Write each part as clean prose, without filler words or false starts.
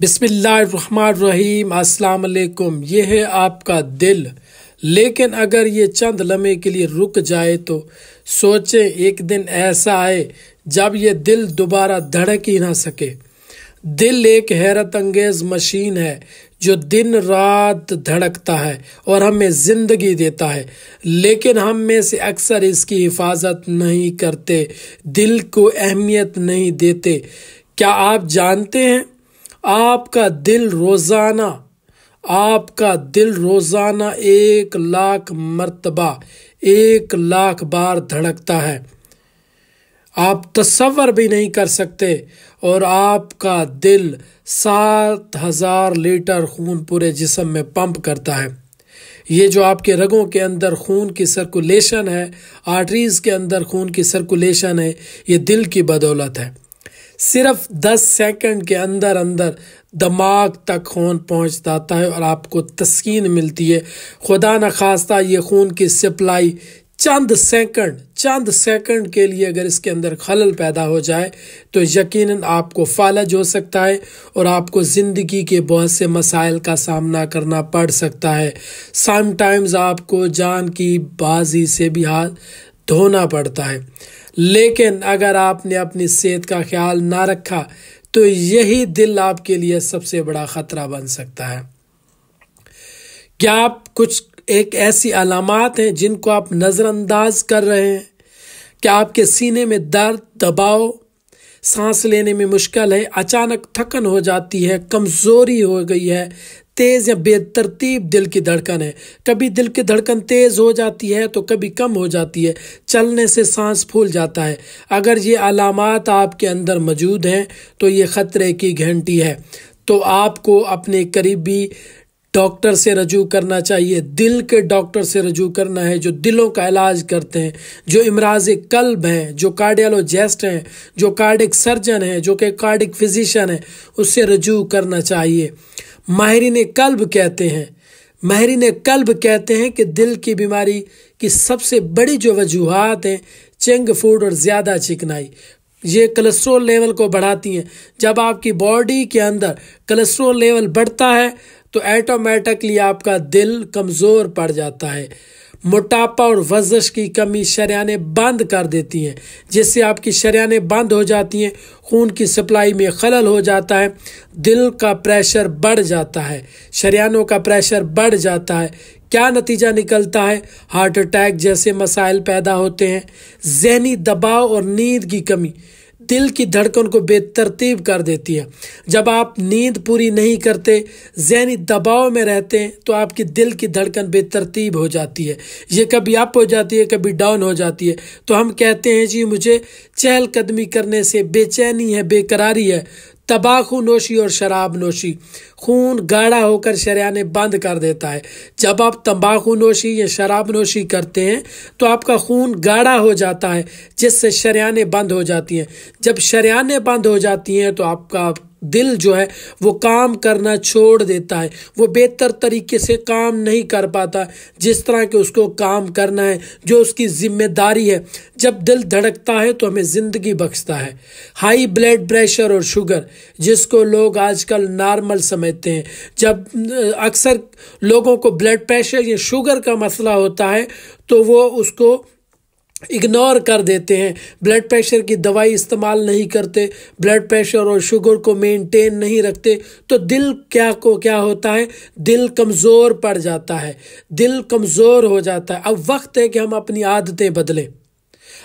बिस्मिल्लाहिर्रहमानिर्रहीम। अस्सलाम वालेकुम। ये है आपका दिल, लेकिन अगर ये चंद लम्हे के लिए रुक जाए तो सोचें एक दिन ऐसा आए जब ये दिल दोबारा धड़क ही ना सके। दिल एक हैरत अंगेज मशीन है जो दिन रात धड़कता है और हमें जिंदगी देता है, लेकिन हम में से अक्सर इसकी हिफाजत नहीं करते, दिल को अहमियत नहीं देते। क्या आप जानते हैं आपका दिल रोजाना 1,00,000 मर्तबा 1,00,000 बार धड़कता है। आप तसव्वुर भी नहीं कर सकते। और आपका दिल 7,000 लीटर खून पूरे जिस्म में पंप करता है। ये जो आपके रगों के अंदर खून की सर्कुलेशन है, आर्टरीज के अंदर खून की सर्कुलेशन है, ये दिल की बदौलत है। सिर्फ 10 सेकंड के अंदर अंदर दिमाग तक खून पहुंच जाता है और आपको तस्कीन मिलती है। खुदा न खास्ता ये खून की सप्लाई चंद सेकंड के लिए अगर इसके अंदर खलल पैदा हो जाए तो यकीनन आपको फालज हो सकता है और आपको ज़िंदगी के बहुत से मसाइल का सामना करना पड़ सकता है। समटाइम्स आपको जान की बाजी से भी हाथ धोना पड़ता है। लेकिन अगर आपने अपनी सेहत का ख्याल ना रखा तो यही दिल आपके लिए सबसे बड़ा खतरा बन सकता है। क्या आप कुछ एक ऐसी अलामात हैं जिनको आप नज़रअंदाज कर रहे हैं? क्या आपके सीने में दर्द, दबाव, सांस लेने में मुश्किल है, अचानक थकन हो जाती है, कमज़ोरी हो गई है, तेज़ या बेतरतीब दिल की धड़कन है? कभी दिल की धड़कन तेज़ हो जाती है तो कभी कम हो जाती है, चलने से सांस फूल जाता है। अगर ये अलामात आपके अंदर मौजूद हैं तो ये ख़तरे की घंटी है। तो आपको अपने करीबी डॉक्टर से रजू करना चाहिए। दिल के डॉक्टर से रजू करना है जो दिलों का इलाज करते हैं, जो इमराज़ कल्ब हैं, जो कार्डियोलॉजिस्ट हैं, जो कार्डिक सर्जन हैं, जो कि कार्डिक फिजिशियन हैं, उससे रजू करना चाहिए। माहिरीन कल्ब कहते हैं कि दिल की बीमारी की सबसे बड़ी जो वजूहात हैं, जंक फूड और ज़्यादा चिकनाई, ये कोलेस्ट्रॉल लेवल को बढ़ाती हैं। जब आपकी बॉडी के अंदर कोलेस्ट्रॉल लेवल बढ़ता है तो ऑटोमेटिकली आपका दिल कमज़ोर पड़ जाता है। मोटापा और वर्जिश की कमी शरियानें बंद कर देती हैं, जिससे आपकी शरियानें बंद हो जाती हैं, खून की सप्लाई में खलल हो जाता है, दिल का प्रेशर बढ़ जाता है, शरियानों का प्रेशर बढ़ जाता है। क्या नतीजा निकलता है? हार्ट अटैक जैसे मसाइल पैदा होते हैं। ज़हनी दबाव और नींद की कमी दिल की धड़कन को बेतरतीब कर देती है। जब आप नींद पूरी नहीं करते, ज़हनी दबाव में रहते हैं, तो आपकी दिल की धड़कन बेतरतीब हो जाती है। ये कभी अप हो जाती है, कभी डाउन हो जाती है। तो हम कहते हैं जी मुझे चहलकदमी करने से बेचैनी है, बेकरारी है। तंबाकू नोशी और शराब नोशी खून गाढ़ा होकर शरियानें बंद कर देता है। जब आप तंबाकू नोशी या शराब नोशी करते हैं तो आपका खून गाढ़ा हो जाता है, जिससे शरियानें बंद हो जाती हैं। जब शरियानें बंद हो जाती हैं तो आपका दिल जो है वो काम करना छोड़ देता है, वो बेहतर तरीके से काम नहीं कर पाता जिस तरह के उसको काम करना है, जो उसकी जिम्मेदारी है। जब दिल धड़कता है तो हमें ज़िंदगी बख्शता है। हाई ब्लड प्रेशर और शुगर, जिसको लोग आजकल नॉर्मल समझते हैं, जब अक्सर लोगों को ब्लड प्रेशर या शुगर का मसला होता है तो वो उसको इग्नोर कर देते हैं, ब्लड प्रेशर की दवाई इस्तेमाल नहीं करते, ब्लड प्रेशर और शुगर को मेंटेन नहीं रखते, तो दिल क्या होता है? दिल कमज़ोर पड़ जाता है, दिल कमज़ोर हो जाता है। अब वक्त है कि हम अपनी आदतें बदलें।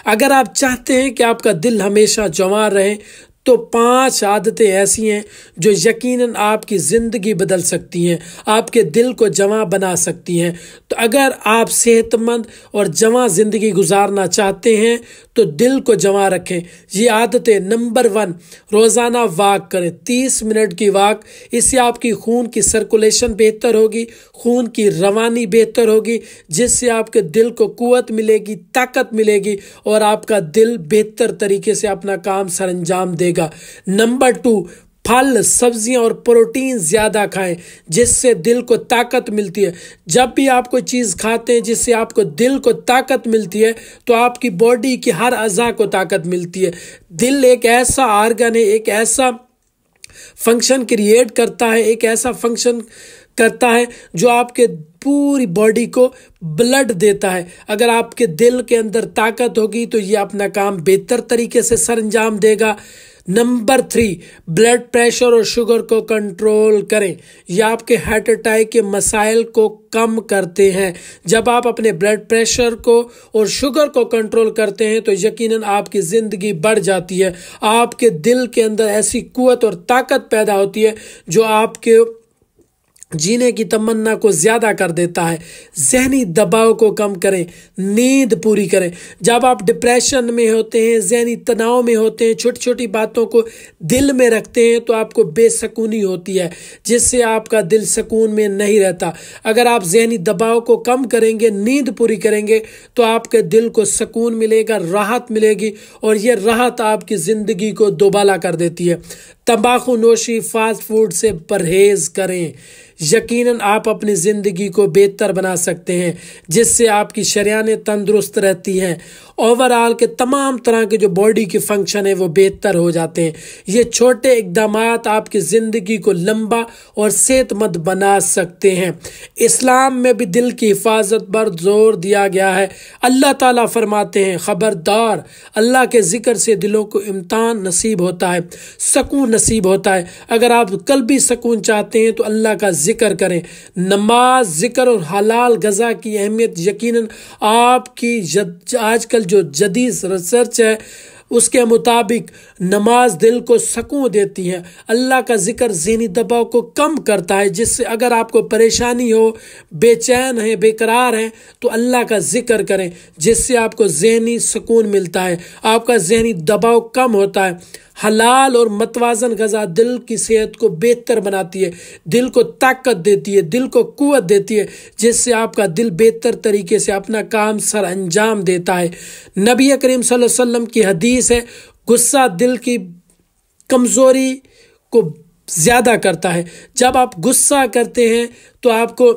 अगर आप चाहते हैं कि आपका दिल हमेशा जवान रहे तो 5 आदतें ऐसी हैं जो यकीनन आपकी ज़िंदगी बदल सकती हैं, आपके दिल को जवां बना सकती हैं। तो अगर आप सेहतमंद और जवां ज़िंदगी गुजारना चाहते हैं तो दिल को जवां रखें। ये आदतें: नंबर 1, रोज़ाना वॉक करें, 30 मिनट की वॉक। इससे आपकी खून की सर्कुलेशन बेहतर होगी, खून की रवानी बेहतर होगी, जिससे आपके दिल को कुव्वत मिलेगी, ताकत मिलेगी और आपका दिल बेहतर तरीके से अपना काम सरअंजाम देगा। नंबर 2, फल, सब्जियां और प्रोटीन ज़्यादा खाएं, जिससे दिल को ताकत मिलती है। जब भी आप कोई चीज़ खाते हैं जिससे आपको दिल को ताकत मिलती है तो आपकी बॉडी की हर अज़ा को ताकत मिलती है। दिल एक ऐसा आर्गन है, एक ऐसा फंक्शन क्रिएट करता है, एक ऐसा फंक्शन करता है जो आपके पूरी बॉडी को ब्लड देता है। अगर आपके दिल के अंदर ताकत होगी तो ये अपना काम बेहतर तरीके से सरंजाम देगा। नंबर 3, ब्लड प्रेशर और शुगर को कंट्रोल करें। यह आपके हार्ट अटैक के मसाइल को कम करते हैं। जब आप अपने ब्लड प्रेशर को और शुगर को कंट्रोल करते हैं तो यकीनन आपकी ज़िंदगी बढ़ जाती है। आपके दिल के अंदर ऐसी कुव्वत और ताकत पैदा होती है जो आपके जीने की तमन्ना को ज्यादा कर देता है। जहनी दबाव को कम करें, नींद पूरी करें। जब आप डिप्रेशन में होते हैं, जहनी तनाव में होते हैं, छोटी छोटी बातों को दिल में रखते हैं तो आपको बेसकूनी होती है, जिससे आपका दिल सुकून में नहीं रहता। अगर आप जहनी दबाव को कम करेंगे, नींद पूरी करेंगे तो आपके दिल को सुकून मिलेगा, राहत मिलेगी और यह राहत आपकी ज़िंदगी को दोबाला कर देती है। तंबाकू नोशी, फास्ट फूड से परहेज करें। यकीनन आप अपनी ज़िंदगी को बेहतर बना सकते हैं, जिससे आपकी शरीयानें तंदुरुस्त रहती हैं। ओवरऑल के तमाम तरह के जो बॉडी के फंक्शन है वो बेहतर हो जाते हैं। ये छोटे इक़दामात आपकी ज़िंदगी को लंबा और सेहतमंद बना सकते हैं। इस्लाम में भी दिल की हिफाजत पर जोर दिया गया है। अल्लाह ताला फरमाते हैं, खबरदार, अल्लाह के ज़िक्र से दिलों को इम्तिहान नसीब होता है, सुकून नसीब होता है। अगर आप कल्बी सुकून चाहते हैं तो अल्लाह का जिक्र करें। नमाज, जिक्र और हलाल गज़ा की अहमियत यकीनन आपकी आजकल जो जदीद रिसर्च है उसके मुताबिक नमाज दिल को सुकून देती है। अल्लाह का जिक्र ज़हनी दबाव को कम करता है, जिससे अगर आपको परेशानी हो, बेचैन है, बेकरार है तो अल्लाह का जिक्र करें, जिससे आपको ज़हनी सुकून मिलता है, आपका ज़हनी दबाव कम होता है। हलाल और मतवाजन ग़ज़ा दिल की सेहत को बेहतर बनाती है, दिल को ताकत देती है, दिल को कुव्वत देती है, जिससे आपका दिल बेहतर तरीके से अपना काम सर अंजाम देता है। नबी करीम सल्लल्लाहु अलैहि वसल्लम की हदीस है, गुस्सा दिल की कमज़ोरी को ज़्यादा करता है। जब आप गुस्सा करते हैं तो आपको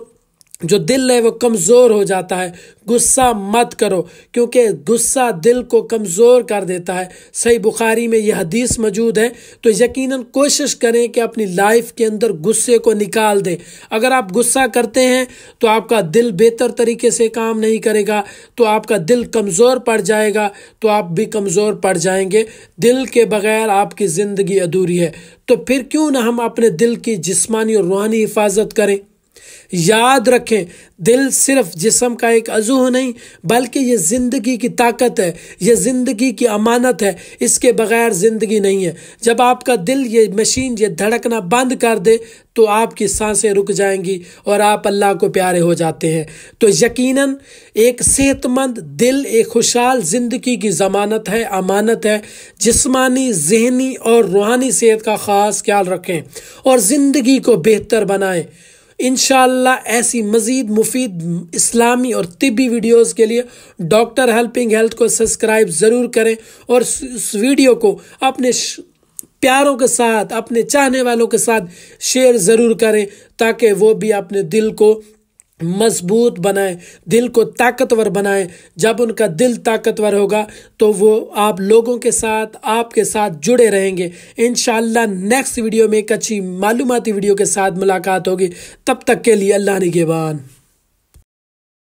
जो दिल है वो कमज़ोर हो जाता है। गुस्सा मत करो, क्योंकि गुस्सा दिल को कमज़ोर कर देता है। सही बुखारी में यह हदीस मौजूद है। तो यकीनन कोशिश करें कि अपनी लाइफ के अंदर गुस्से को निकाल दें। अगर आप गुस्सा करते हैं तो आपका दिल बेहतर तरीके से काम नहीं करेगा, तो आपका दिल कमज़ोर पड़ जाएगा, तो आप भी कमज़ोर पड़ जाएंगे। दिल के बगैर आपकी ज़िंदगी अधूरी है। तो फिर क्यों ना हम अपने दिल की जिस्मानी और रूहानी हिफाजत करें। याद रखें, दिल सिर्फ जिस्म का एक अज़ू नहीं, बल्कि ये ज़िंदगी की ताकत है, ये ज़िंदगी की अमानत है। इसके बगैर ज़िंदगी नहीं है। जब आपका दिल, ये मशीन, ये धड़कना बंद कर दे तो आपकी सांसें रुक जाएंगी और आप अल्लाह को प्यारे हो जाते हैं। तो यकीनन एक सेहतमंद दिल एक खुशहाल ज़िंदगी की ज़मानत है, अमानत है। जिस्मानी, ज़हनी और रूहानी सेहत का ख़ास ख्याल रखें और ज़िंदगी को बेहतर बनाएं। इंशाअल्लाह ऐसी मज़ीद मुफीद इस्लामी और तिब्बी वीडियोस के लिए डॉक्टर हेल्पिंग हेल्थ को सब्सक्राइब ज़रूर करें और इस वीडियो को अपने प्यारों के साथ, अपने चाहने वालों के साथ शेयर ज़रूर करें, ताकि वो भी अपने दिल को मजबूत बनाएं, दिल को ताकतवर बनाएं। जब उनका दिल ताकतवर होगा तो वो आप लोगों के साथ, आपके साथ जुड़े रहेंगे। इंशाअल्लाह नेक्स्ट वीडियो में एक अच्छी मालूमाती वीडियो के साथ मुलाकात होगी। तब तक के लिए अल्लाह निगहबान।